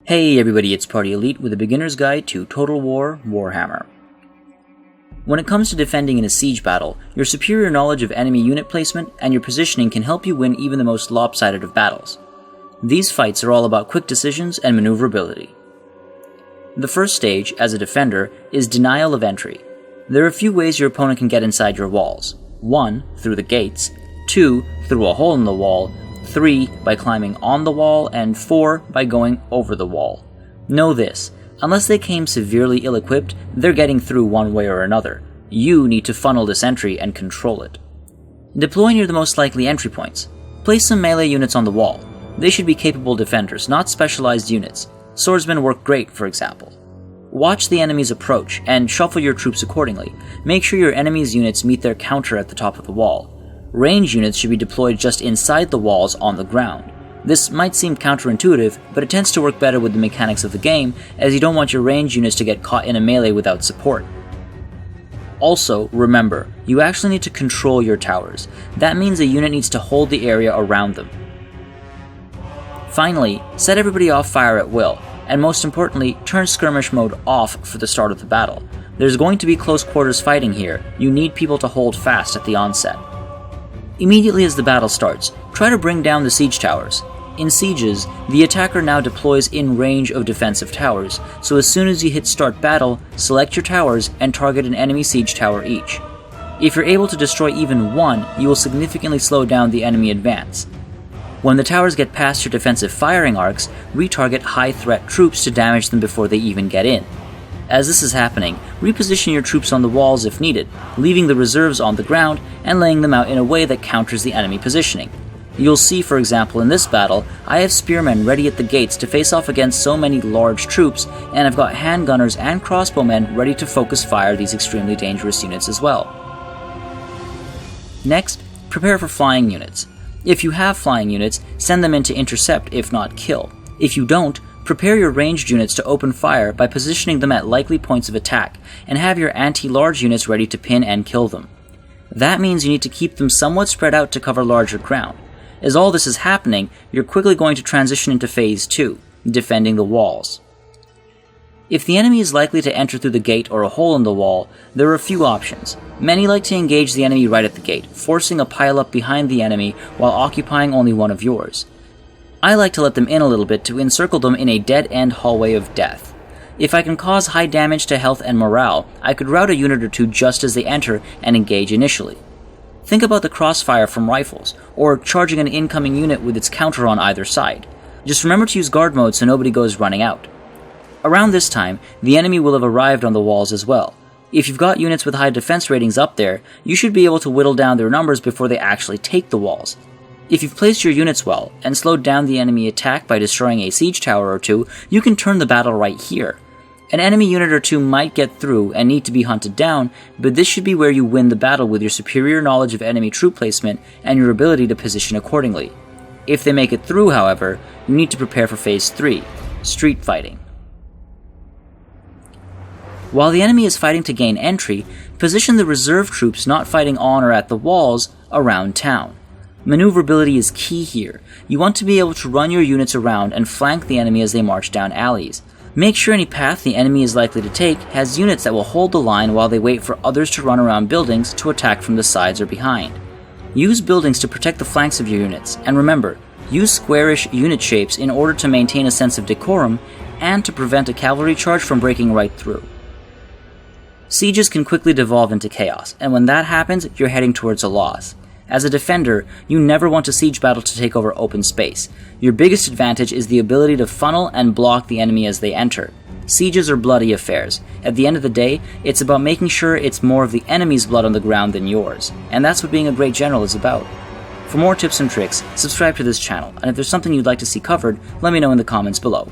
Hey everybody, it's Party Elite with a beginner's guide to Total War Warhammer. When it comes to defending in a siege battle, your superior knowledge of enemy unit placement and your positioning can help you win even the most lopsided of battles. These fights are all about quick decisions and maneuverability. The first stage, as a defender, is denial of entry. There are a few ways your opponent can get inside your walls. 1. Through the gates, 2. Through a hole in the wall, 3. By climbing on the wall, and 4. By going over the wall. Know this, unless they came severely ill-equipped, they're getting through one way or another. You need to funnel this entry and control it. Deploy near the most likely entry points. Place some melee units on the wall. They should be capable defenders, not specialized units. Swordsmen work great, for example. Watch the enemy's approach, and shuffle your troops accordingly. Make sure your enemy's units meet their counter at the top of the wall. Range units should be deployed just inside the walls on the ground. This might seem counterintuitive, but it tends to work better with the mechanics of the game, as you don't want your range units to get caught in a melee without support. Also, remember, you actually need to control your towers. That means a unit needs to hold the area around them. Finally, set everybody off fire at will, and most importantly, turn skirmish mode off for the start of the battle. There's going to be close quarters fighting here. You need people to hold fast at the onset. Immediately as the battle starts, try to bring down the siege towers. In sieges, the attacker now deploys in range of defensive towers, so as soon as you hit start battle, select your towers and target an enemy siege tower each. If you're able to destroy even one, you will significantly slow down the enemy advance. When the towers get past your defensive firing arcs, retarget high-threat troops to damage them before they even get in. As this is happening, reposition your troops on the walls if needed, leaving the reserves on the ground and laying them out in a way that counters the enemy positioning. You'll see, for example, in this battle, I have spearmen ready at the gates to face off against so many large troops, and I've got handgunners and crossbowmen ready to focus fire these extremely dangerous units as well. Next, prepare for flying units. If you have flying units, send them in to intercept, if not kill. If you don't, prepare your ranged units to open fire by positioning them at likely points of attack, and have your anti-large units ready to pin and kill them. That means you need to keep them somewhat spread out to cover larger ground. As all this is happening, you're quickly going to transition into Phase 2, defending the walls. If the enemy is likely to enter through the gate or a hole in the wall, there are a few options. Many like to engage the enemy right at the gate, forcing a pile-up behind the enemy while occupying only one of yours. I like to let them in a little bit to encircle them in a dead-end hallway of death. If I can cause high damage to health and morale, I could rout a unit or two just as they enter and engage initially. Think about the crossfire from rifles, or charging an incoming unit with its counter on either side. Just remember to use guard mode so nobody goes running out. Around this time, the enemy will have arrived on the walls as well. If you've got units with high defense ratings up there, you should be able to whittle down their numbers before they actually take the walls. If you've placed your units well, and slowed down the enemy attack by destroying a siege tower or two, you can turn the battle right here. An enemy unit or two might get through and need to be hunted down, but this should be where you win the battle with your superior knowledge of enemy troop placement and your ability to position accordingly. If they make it through, however, you need to prepare for Phase 3, street fighting. While the enemy is fighting to gain entry, position the reserve troops not fighting on or at the walls around town. Maneuverability is key here. You want to be able to run your units around and flank the enemy as they march down alleys. Make sure any path the enemy is likely to take has units that will hold the line while they wait for others to run around buildings to attack from the sides or behind. Use buildings to protect the flanks of your units, and remember, use squarish unit shapes in order to maintain a sense of decorum and to prevent a cavalry charge from breaking right through. Sieges can quickly devolve into chaos, and when that happens, you're heading towards a loss. As a defender, you never want a siege battle to take over open space. Your biggest advantage is the ability to funnel and block the enemy as they enter. Sieges are bloody affairs. At the end of the day, it's about making sure it's more of the enemy's blood on the ground than yours, and that's what being a great general is about. For more tips and tricks, subscribe to this channel, and if there's something you'd like to see covered, let me know in the comments below.